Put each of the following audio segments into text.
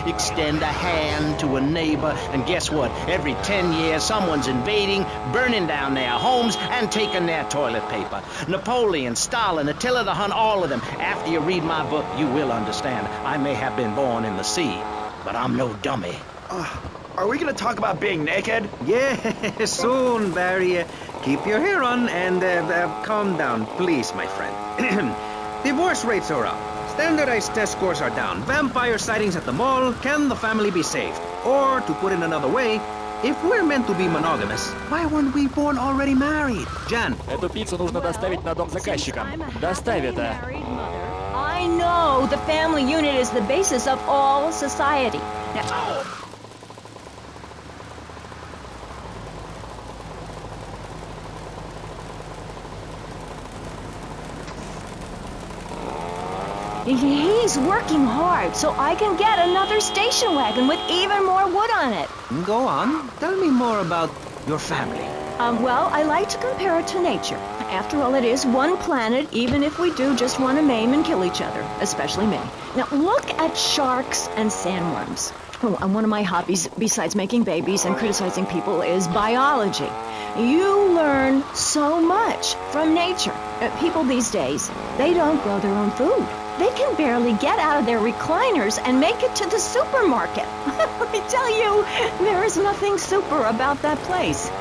extend a hand to a neighbor, and guess what? Every 10 years, someone's invading, burning down their homes, and taking their toilet paper. Napoleon, Stalin, Attila the Hun, all of them. After you read my book, you will understand. I may have been born in the sea, but I'm no dummy. Are we gonna talk about being naked? Yeah, soon, Barry. Keep your hair on and calm down, please, my friend. Divorce rates are up. Standardized test scores are down. Vampire sightings at the mall. Can the family be saved? Or, to put it another way, if we're meant to be monogamous, why weren't we born already married? Jan. Эту пиццу нужно доставить на дом заказчика. Доставь это. I know the family unit is the basis of all society. Now, he's working hard so I can get another station wagon with even more wood on it. Go on. Tell me more about your family. Well, I like to compare it to nature. After all, it is one planet, even if we do just want to maim and kill each other, especially me. Now, look at sharks and sandworms. Oh, and one of my hobbies, besides making babies and criticizing people, is biology. You learn so much from nature. People these days, they don't grow their own food. They can barely get out of their recliners and make it to the supermarket. Let me tell you, there is nothing super about that place.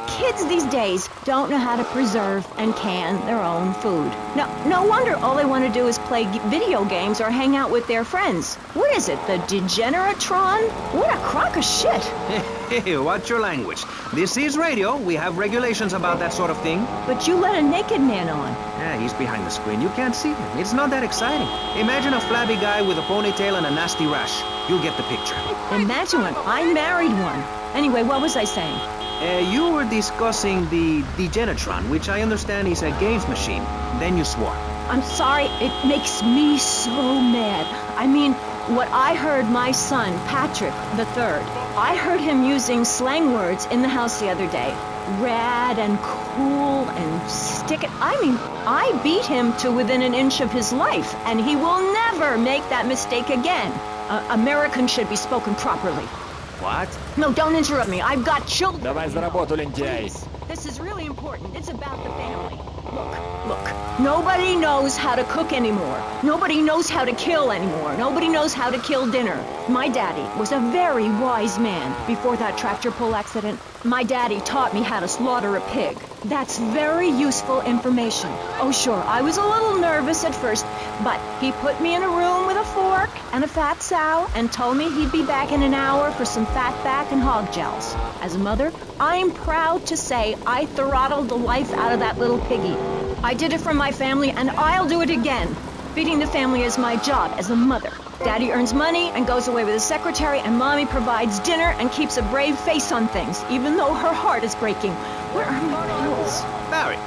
Kids these days don't know how to preserve and can their own food. No wonder all they want to do is play video games or hang out with their friends. What is it, the Degeneratron? What a crock of shit. Hey, watch your language. This is radio. We have regulations about that sort of thing. But you let a naked man on. Yeah, he's behind the screen. You can't see him. It's not that exciting. Imagine a flabby guy with a ponytail and a nasty rash. You'll get the picture. Imagine one. I married one. Anyway, what was I saying? You were discussing the Degenatron, which I understand is a games machine. Then you swore. I'm sorry, it makes me so mad. I mean, what I heard my son, Patrick III, I heard him using slang words in the house the other day. Rad and cool and stick it. I mean, I beat him to within an inch of his life, and he will never make that mistake again. American should be spoken properly. What? No, don't interrupt me. I've got children. Давай за работу, лентяй. Please, this is really important. It's about the family. Look. Nobody knows how to cook anymore. Nobody knows how to kill anymore. Nobody knows how to kill dinner. My daddy was a very wise man. Before that tractor pull accident, my daddy taught me how to slaughter a pig. That's very useful information. Oh, sure, I was a little nervous at first, but he put me in a room with a fork and a fat sow and told me he'd be back in an hour for some fat back and hog gels. As a mother, I'm proud to say I throttled the life out of that little piggy. I did it for my family, and I'll do it again. Feeding the family is my job as a mother. Daddy earns money and goes away with his secretary, and Mommy provides dinner and keeps a brave face on things, even though her heart is breaking. Where are my pills? Barry,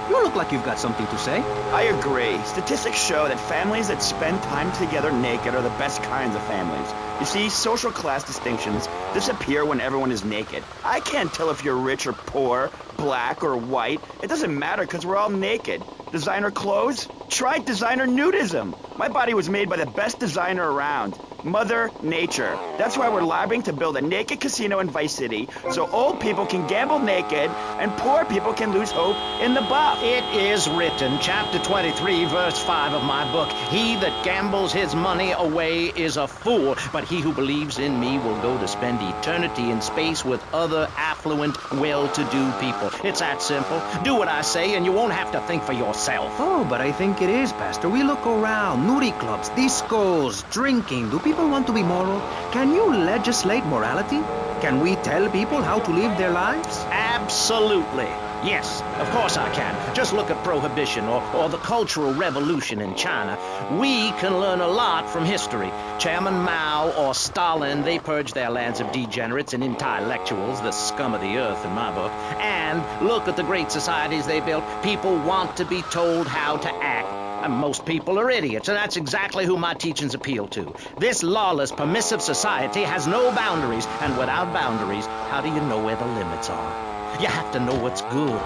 you look like you've got something to say. I agree. Statistics show that families that spend time together naked are the best kinds of families. You see, social class distinctions disappear when everyone is naked. I can't tell if you're rich or poor, black or white. It doesn't matter because we're all naked. Designer clothes? Try designer nudism. My body was made by the best designer around, Mother Nature. That's why we're lobbying to build a naked casino in Vice City so old people can gamble naked and poor people can lose hope in the buff. It is written, chapter 23, verse 5 of my book, "He that gambles his money away is a fool, but he who believes in me will go to spend eternity in space with other affluent, well-to-do people." It's that simple. Do what I say and you won't have to think for yourself. Oh, but I think it is, Pastor. We look around. Nudie clubs, discos, drinking. Do people want to be moral? Can you legislate morality? Can we tell people how to live their lives? Absolutely. Yes, of course I can. Just look at Prohibition or the Cultural Revolution in China. We can learn a lot from history. Chairman Mao or Stalin, they purged their lands of degenerates and intellectuals, the scum of the earth in my book. And look at the great societies they built. People want to be told how to act. And most people are idiots, and that's exactly who my teachings appeal to. This lawless, permissive society has no boundaries, and without boundaries, how do you know where the limits are? You have to know what's good.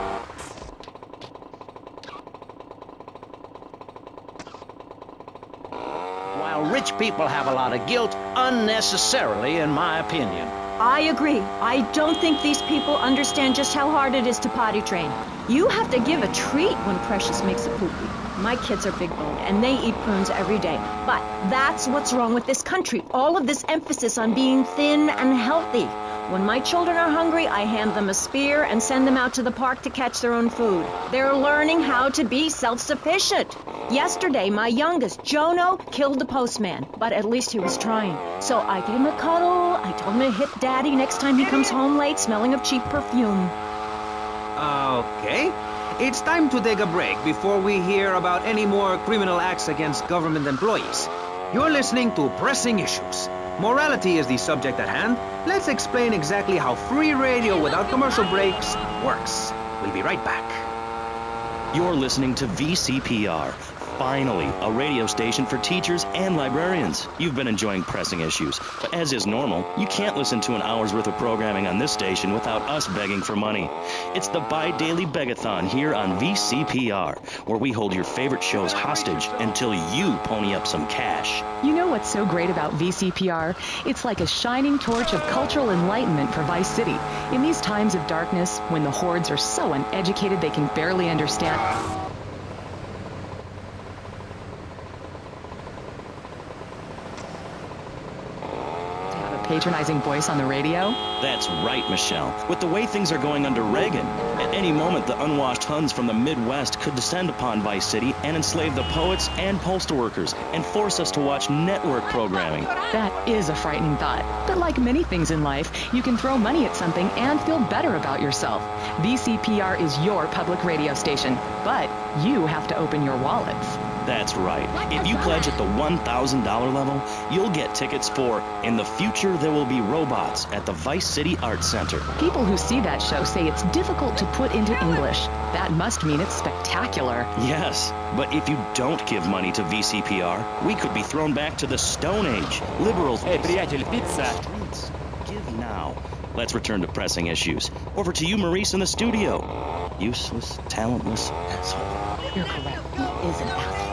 While rich people have a lot of guilt unnecessarily, in my opinion. I agree. I don't think these people understand just how hard it is to potty train. You have to give a treat when Precious makes a poopy. My kids are big-boned, and they eat prunes every day. But that's what's wrong with this country. All of this emphasis on being thin and healthy. When my children are hungry, I hand them a spear and send them out to the park to catch their own food. They're learning how to be self-sufficient. Yesterday, my youngest, Jono, killed the postman, but at least he was trying. So I gave him a cuddle. I told him to hit Daddy next time he comes home late, smelling of cheap perfume. Okay. It's time to take a break before we hear about any more criminal acts against government employees. You're listening to Pressing Issues. Morality is the subject at hand. Let's explain exactly how free radio without commercial breaks works. We'll be right back. You're listening to VCPR. Finally, a radio station for teachers and librarians. You've been enjoying Pressing Issues, but as is normal, you can't listen to an hour's worth of programming on this station without us begging for money. It's the bi-daily begathon here on VCPR, where we hold your favorite shows hostage until you pony up some cash. You know what's so great about VCPR? It's like a shining torch of cultural enlightenment for Vice City. In these times of darkness, when the hordes are so uneducated they can barely understand... patronizing voice on the radio? That's right, Michelle. With the way things are going under Reagan, at any moment the unwashed Huns from the Midwest could descend upon Vice City and enslave the poets and postal workers and force us to watch network programming. That is a frightening thought. But like many things in life, you can throw money at something and feel better about yourself. VCPR is your public radio station, but you have to open your wallets. That's right. If you pledge at the $1,000 level, you'll get tickets for In the Future There Will Be Robots at the Vice City Arts Center. People who see that show say it's difficult to put into English. That must mean it's spectacular. Yes, but if you don't give money to VCPR, we could be thrown back to the Stone Age. Liberals... Эй, приятель, пицца! Streets. Give now. Let's return to Pressing Issues. Over to you, Maurice, in the studio. Useless, talentless asshole. You're correct. He is an asshole.